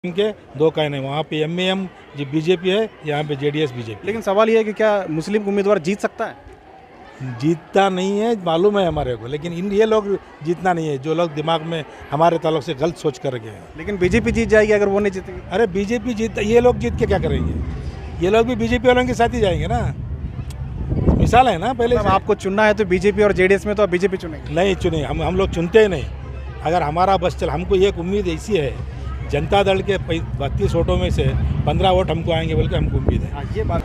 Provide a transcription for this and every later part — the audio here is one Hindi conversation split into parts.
इनके दो कहने, वहाँ पे एमएएम जी बीजेपी है, यहाँ पे जेडीएस बीजेपी। लेकिन सवाल ये है कि क्या मुस्लिम उम्मीदवार जीत सकता है? जीतता नहीं है मालूम है हमारे को, लेकिन ये लोग जीतना नहीं है, जो लोग दिमाग में हमारे ताल्लुक से गलत सोच कर गए हैं। लेकिन बीजेपी जीत जाएगी अगर वो नहीं जीतेगी। अरे बीजेपी जीत, ये लोग जीत के क्या करेंगे? ये लोग भी बीजेपी वालों के साथ ही जाएंगे ना। मिसाल है ना पहले मतलब से। आपको चुनना है तो बीजेपी और जेडीएस में तो आप बीजेपी चुनेंगे। नहीं चुने, हम लोग चुनते ही नहीं। अगर हमारा बस चल, हमको एक उम्मीद ऐसी है, जनता दल के 32 वोटों में से 15 वोट हमको आएंगे बोल के हमको उम्मीद है। ये बात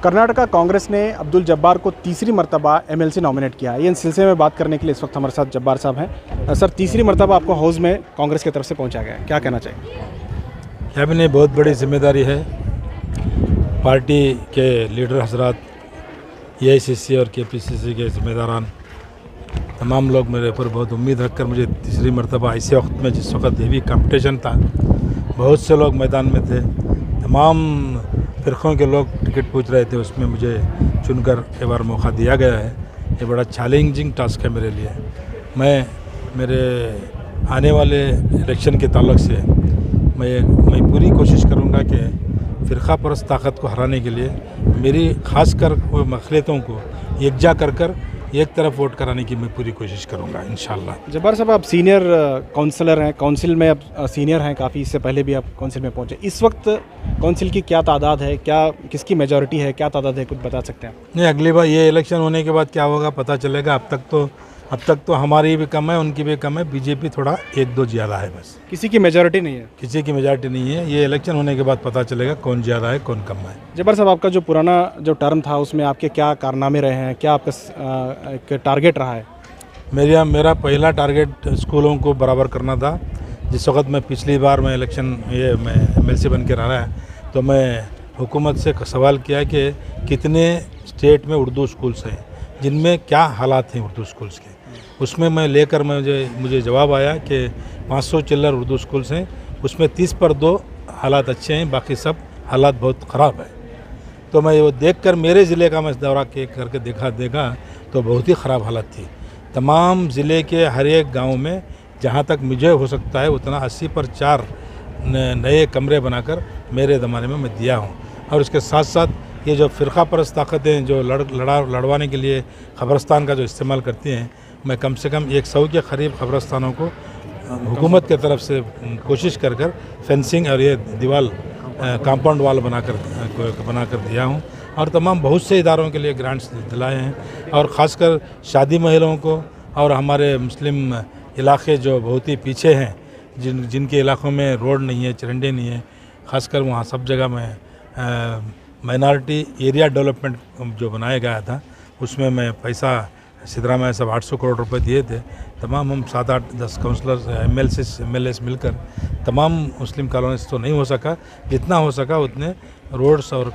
कर्नाटका कांग्रेस ने अब्दुल जब्बार को तीसरी मर्तबा एमएलसी नॉमिनेट किया है। ये इन सिलसिले में बात करने के लिए इस वक्त हमारे साथ जब्बार साहब हैं। सर, तीसरी मर्तबा आपको हाउस में कांग्रेस की तरफ से पहुंचा गया है, क्या कहना चाहिए? कैबिनेट बहुत बड़ी जिम्मेदारी है। पार्टी के लीडर हजरात, एआईसीसी और केपीसीसी के जिम्मेदारान, तमाम लोग मेरे ऊपर बहुत उम्मीद रखकर मुझे तीसरी मर्तबा ऐसे वक्त में, जिस वक्त हेवी कंपटीशन था, बहुत से लोग मैदान में थे, तमाम फ़िरक़ों के लोग टिकट पूछ रहे थे, उसमें मुझे चुनकर एक बार मौका दिया गया है। ये बड़ा चैलेंजिंग टास्क है मेरे लिए। मैं मेरे आने वाले इलेक्शन के ताल्लुक से मैं पूरी कोशिश करूँगा कि फ़िरक़ा परस्त ताकत को हराने के लिए मेरी ख़ासकर वो मखलियतों को यकजा कर एक तरफ वोट कराने की मैं पूरी कोशिश करूँगा इंशाअल्लाह। जब्बार साहब, आप सीनियर काउंसलर हैं, काउंसिल में आप सीनियर हैं काफ़ी, इससे पहले भी आप काउंसिल में पहुंचे। इस वक्त काउंसिल की क्या तादाद है, क्या किसकी मेजॉरिटी है, क्या तादाद है, कुछ बता सकते हैं? नहीं, अगली बार ये इलेक्शन होने के बाद क्या होगा पता चलेगा। अब तक तो हमारी भी कम है, उनकी भी कम है। बीजेपी थोड़ा 1-2 ज़्यादा है, बस। किसी की मेजॉरिटी नहीं है? किसी की मेजॉरिटी नहीं है। ये इलेक्शन होने के बाद पता चलेगा कौन ज़्यादा है कौन कम है। जब्बार साहब, आपका जो पुराना जो टर्म था उसमें आपके क्या कारनामे रहे हैं, क्या आपका एक टारगेट रहा है? मेरा पहला टारगेट स्कूलों को बराबर करना था। जिस वक्त मैं पिछली बार मैं एमएलसी बन के रहा है, तो मैं हुकूमत से सवाल किया कि कितने स्टेट में उर्दू स्कूल्स हैं, जिनमें क्या हालात हैं उर्दू स्कूल्स के। उसमें मैं लेकर मुझे जवाब आया कि 500 चिल्लर उर्दू स्कूल्स हैं, उसमें 30 पर 2 हालात अच्छे हैं, बाकी सब हालात बहुत ख़राब है। तो मैं वो देखकर मेरे ज़िले का मैं दौरा करके देखा तो बहुत ही ख़राब हालत थी। तमाम ज़िले के हर एक गांव में जहां तक मुझे हो सकता है उतना 80 पर 4 नए कमरे बनाकर मेरे ज़माने में मैं दिया हूं। और उसके साथ साथ ये जो फ़िरक़ा परस्त ताकतें जो लड़वाने के लिए क़ब्रिस्तान का जो इस्तेमाल करती हैं, मैं कम से कम 100 के करीब क़ब्रिस्तानों को हुकूमत की तरफ से कोशिश कर फेंसिंग और ये दीवार कंपाउंड वाल बनाकर दिया हूँ। और तमाम बहुत से इदारों के लिए ग्रांट्स दिलाए हैं। और ख़ासकर शादी महिलाओं को और हमारे मुस्लिम इलाके जो बहुत ही पीछे हैं, जिनके इलाक़ों में रोड नहीं है, चरंडे नहीं है, ख़ासकर वहाँ सब जगह में माइनॉरिटी एरिया डेवलपमेंट जो बनाया गया था, उसमें मैं पैसा सिद्धरामैया साहब 800 करोड़ रुपए दिए थे। तमाम हम 7-8-10 काउंसलर्स एमएलएस मिलकर तमाम मुस्लिम कॉलोनीज तो नहीं हो सका, जितना हो सका उतने रोड्स और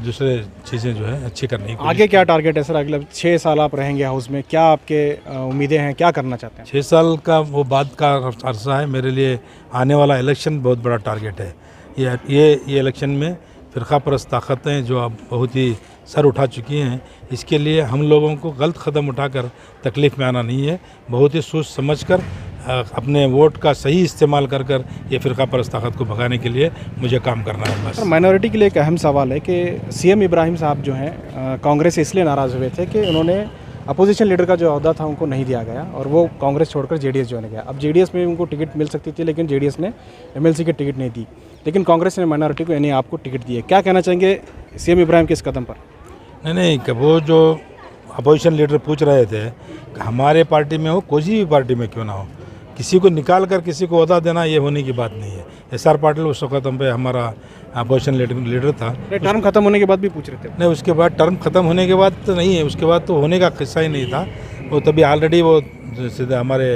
दूसरे चीज़ें जो है अच्छी करने की। आगे क्या टारगेट है सर? अगले 6 साल आप रहेंगे हाउस में, क्या आपके उम्मीदें हैं, क्या करना चाहते हैं? 6 साल का वो बाद का अरसा है। मेरे लिए आने वाला इलेक्शन बहुत बड़ा टारगेट है। ये इलेक्शन में फ़िरक़ा परस्त ताकतें जो अब बहुत ही सर उठा चुकी हैं, इसके लिए हम लोगों को गलत कदम उठाकर तकलीफ़ में आना नहीं है। बहुत ही सोच समझ कर अपने वोट का सही इस्तेमाल कर ये फ़िरक़ा परस्त ताकत को भगाने के लिए मुझे काम करना है, बस। माइनॉरिटी के लिए एक अहम सवाल है कि सीएम इब्राहिम साहब जो हैं कांग्रेस से इसलिए नाराज़ हुए थे कि उन्होंने अपोजिशन लीडर का जो अहदा था उनको नहीं दिया गया और वो कांग्रेस छोड़कर जेडीएस ज्वाइन किया। अब जेडीएस में उनको टिकट मिल सकती थी, लेकिन जेडीएस ने एमएलसी की टिकट नहीं दी, लेकिन कांग्रेस ने माइनॉरिटी को यानी आपको टिकट दी है। क्या कहना चाहेंगे सीएम इब्राहिम के इस कदम पर? नहीं, वो जो अपोजिशन लीडर पूछ रहे थे कि हमारे पार्टी में हो, कोई भी पार्टी में क्यों ना हो, किसी को निकाल कर किसी को ओहदा देना ये होने की बात नहीं है। एसआर पाटिल उस वक्त हम पे हमारा अपोजिशन लीडर था। टर्म खत्म होने के बाद भी पूछ रहे थे? नहीं, उसके बाद टर्म ख़त्म होने के बाद तो नहीं है, उसके बाद तो होने का किस्सा ही नहीं था। वो तभी ऑलरेडी वो सीधे हमारे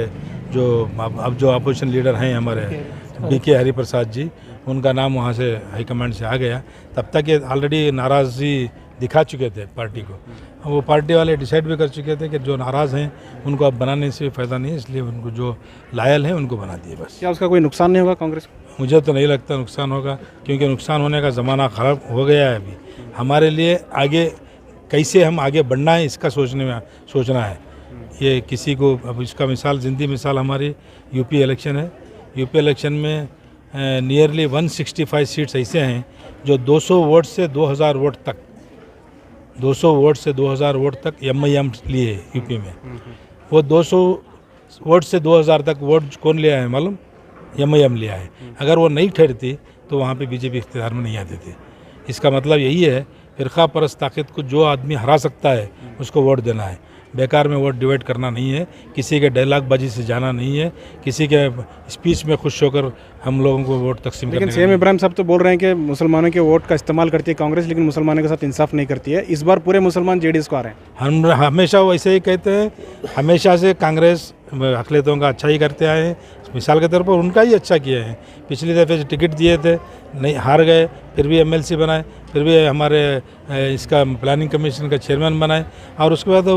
जो अब जो अपोजिशन लीडर हैं हमारे बीके हरिप्रसाद जी, उनका नाम वहाँ से हाईकमांड से आ गया। तब तक ये ऑलरेडी नाराज़गी दिखा चुके थे पार्टी को। वो पार्टी वाले डिसाइड भी कर चुके थे कि जो नाराज़ हैं उनको अब बनाने से फ़ायदा नहीं है, इसलिए उनको जो लायल हैं उनको बना दिए, बस। क्या उसका कोई नुकसान नहीं होगा कांग्रेस को? मुझे तो नहीं लगता नुकसान होगा, क्योंकि नुकसान होने का ज़माना ख़राब हो गया है। अभी हमारे लिए आगे कैसे हम आगे बढ़ना है इसका सोचना है। ये किसी को अब इसका मिसाल ज़िंदी मिसाल हमारी यूपी इलेक्शन है। यूपी इलेक्शन में नियरली 165 सीट्स ऐसे हैं जो 200 वोट से 2000 वोट तक 200 वोट से 2000 वोट तक एमआईएम लिए यूपी में। वो 200 वोट से 2000 तक वोट कौन लिया है मालूम? एमआईएम लिया है। अगर वो नहीं ठहरती तो वहाँ पे बीजेपी इख्तियार में नहीं आती थी। इसका मतलब यही है फिरका परस्त ताकत को जो आदमी हरा सकता है उसको वोट देना है। बेकार में वोट डिवाइड करना नहीं है, किसी के डायलॉगबाजी से जाना नहीं है, किसी के स्पीच में खुश होकर हम लोगों को वोट तकसीम लेकिन करने सीएम इब्राहिम साहब तो बोल रहे हैं कि मुसलमानों के वोट का इस्तेमाल करती है कांग्रेस, लेकिन मुसलमानों के साथ इंसाफ नहीं करती है। इस बार पूरे मुसलमान जेडीएस को आ रहे हैं। हम हमेशा वैसे ही कहते हैं, हमेशा से कांग्रेस अक़लियतों का अच्छा ही करते आए हैं। मिसाल के तौर पर उनका ही अच्छा किए हैं। पिछली दफ़े टिकट दिए थे, नहीं हार गए, फिर भी एमएलसी बनाए, फिर भी हमारे इसका प्लानिंग कमीशन का चेयरमैन बनाए। और उसके बाद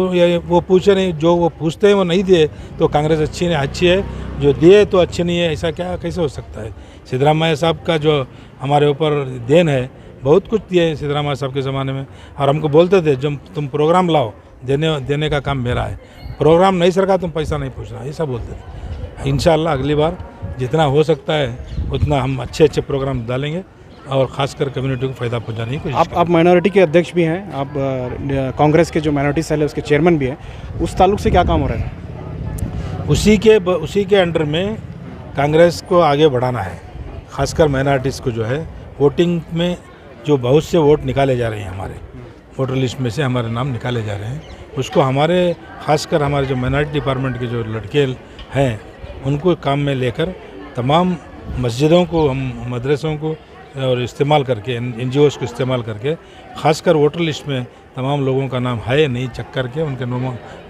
वो पूछे नहीं, जो वो पूछते हैं वो नहीं दिए तो कांग्रेस अच्छी है, जो दिए तो अच्छी नहीं है, ऐसा क्या कैसे हो सकता है? सिद्धरामैया साहब का जो हमारे ऊपर देन है, बहुत कुछ दिए हैं सिद्धरामैया साहब के ज़माने में। और हमको बोलते थे जब तुम प्रोग्राम लाओ, देने का काम मेरा है, प्रोग्राम नहीं सरका तुम पैसा नहीं पूछना, ऐसा बोलते थे। इंशाअल्लाह अगली बार जितना हो सकता है उतना हम अच्छे प्रोग्राम डालेंगे और ख़ासकर कम्युनिटी को फ़ायदा पहुंचाने की कोशिश। आप माइनॉरिटी के अध्यक्ष भी हैं, आप कांग्रेस के जो माइनॉरिटी सेल है उसके चेयरमैन भी हैं, उस ताल्लुक से क्या काम हो रहा है? उसी के अंडर में कांग्रेस को आगे बढ़ाना है। ख़ासकर माइनॉरिटीज़ को जो है वोटिंग में जो बहुत से वोट निकाले जा रहे हैं, हमारे वोटर लिस्ट में से हमारे नाम निकाले जा रहे हैं, उसको हमारे ख़ासकर हमारे जो माइनॉरिटी डिपार्टमेंट के जो लड़के हैं उनको काम में लेकर तमाम मस्जिदों को, हम मदरसों को और इस्तेमाल करके, NGOs को इस्तेमाल करके ख़ासकर वोटर लिस्ट में तमाम लोगों का नाम है नहीं चेक करके उनके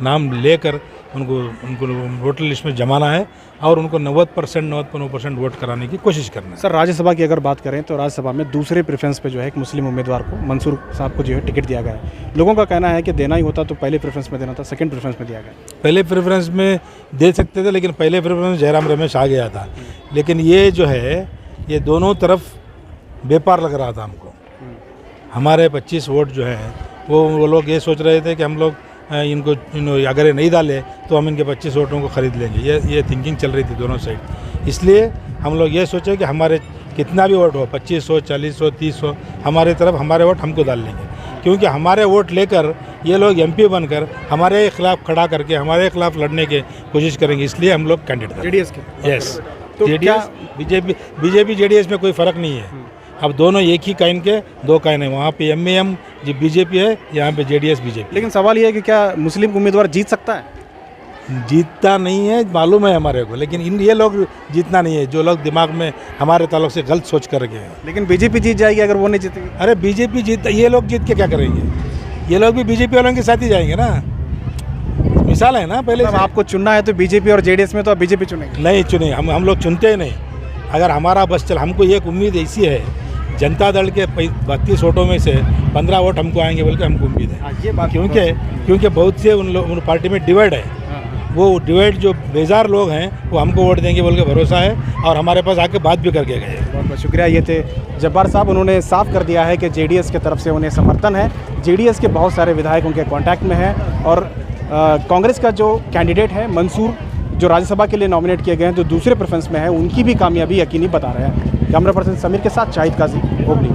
नाम लेकर उनको वोटर लिस्ट में जमाना है और उनको 90% वोट कराने की कोशिश करना है। सर, राज्यसभा की अगर बात करें तो राज्यसभा में दूसरे प्रेफरेंस पे जो है एक मुस्लिम उम्मीदवार को, मंसूर साहब को जो है टिकट दिया गया है। लोगों का कहना है कि देना ही होता तो पहले प्रेफरेंस में देना था, सेकंड प्रेफरेंस में दिया गया। पहले प्रेफरेंस में दे सकते थे, लेकिन पहले प्रेफरेंस जयराम रमेश आ गया था। लेकिन ये जो है ये दोनों तरफ बेपार लग रहा था हमको। हमारे 25 वोट जो हैं वो लोग ये सोच रहे थे कि हम लोग इनको अगर ये नहीं डाले तो हम इनके 25 वोटों को ख़रीद लेंगे। ये थिंकिंग चल रही थी दोनों साइड। इसलिए हम लोग ये सोचे कि हमारे कितना भी वोट हो, 2500, 4000, 3000, हमारे तरफ हमारे वोट हमको डाल लेंगे, क्योंकि हमारे वोट लेकर ये लोग MP बनकर हमारे खिलाफ खड़ा करके हमारे खिलाफ लड़ने की कोशिश करेंगे। इसलिए हम लोग कैंडिडेट जेडीएस के। यस, तो जेडीएस बीजेपी जेडीएस में कोई फ़र्क नहीं है। अब दोनों एक ही काइन के दो काइन है। वहाँ पे MAM जो BJP है, यहाँ पे JDS BJP। लेकिन सवाल ये है कि क्या मुस्लिम उम्मीदवार जीत सकता है? जीतता नहीं है मालूम है हमारे को, लेकिन ये लोग जीतना नहीं है, जो लोग दिमाग में हमारे ताल्लुक से गलत सोच कर गए हैं। लेकिन बीजेपी जीत जाएगी अगर वो नहीं जीतेगी। अरे बीजेपी जीत, ये लोग जीत के क्या करेंगे? ये लोग भी बीजेपी वालों के साथ ही जाएंगे ना। मिसाल है ना, पहले आपको चुनना है तो बीजेपी और जेडीएस में तो आप बीजेपी चुनेंगे? नहीं चुने, हम लोग चुनते ही नहीं। अगर हमारा बस चल, हमको एक उम्मीद ऐसी है, जनता दल के 32 वोटों में से 15 वोट हमको आएंगे बोल के हमको उम्मीद है। ये बात क्योंकि बहुत से उन पार्टी में डिवाइड है। वो डिवाइड जो बेजार लोग हैं वो हमको वोट देंगे बोल के भरोसा है, और हमारे पास आके बात भी करके गए। बहुत बहुत शुक्रिया। ये थे जब्बार साहब। उन्होंने साफ कर दिया है कि जेडीएस की तरफ से उन्हें समर्थन है। जेडीएस के बहुत सारे विधायक उनके कांटेक्ट में हैं, और कांग्रेस का जो कैंडिडेट है मंसूर, जो राज्यसभा के लिए नॉमिनेट किए गए हैं, जो दूसरे प्रेफरेंस में है, उनकी भी कामयाबी यकीनी बता रहे हैं। कैमरा पर्सन समीर के साथ शाहिद काजी, हुबली।